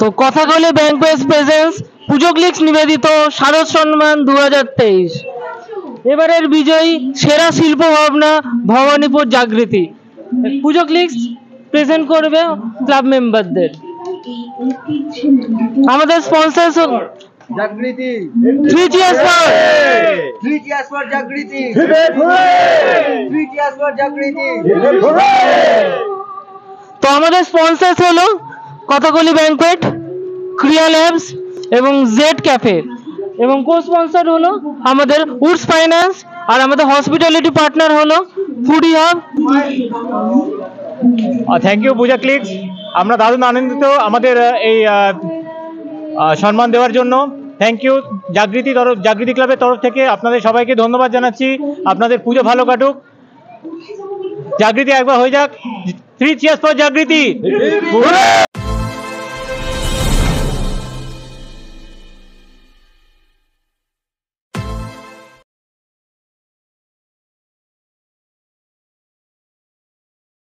তো Kathakali banquets presence পুজো clicks নিবেদিত শারদ সম্মান 2023। এবারের বিজয়ী সেরা শিল্প ভাবনা ভবানীপুর জাগৃতি। পুজো ক্লিক্স প্রেজেন্ট করবে ক্লাব মেম্বারদের। আমাদের sponsor Jagriti 3 cheers for 3 cheers for Jagriti 3 cheers for Jagriti. তো আমাদের স্পন্সর হলো কথাকলি ব্যাংকোয়েট, ক্রিয়া ল্যাবস এবং জেড ক্যাফে, এবং কো স্পন্সর হলো আমাদের উডস ফাইন্যান্স, আর আমাদের হসপিটালিটি পার্টনার হলো foodie hub. Thank you Puja clicks, আমরা দারুণ আনন্দিত আমাদের এই সম্মান দেওয়ার জন্য। থ্যাংক ইউ জাগৃতি ক্লাবের তরফ থেকে আপনাদের সবাইকে ধন্যবাদ জানাচ্ছি। আপনাদের পুজো ভালো কাটুক, জাগৃতি একবার হয়ে যাক। 3 cheers for জাগৃতি।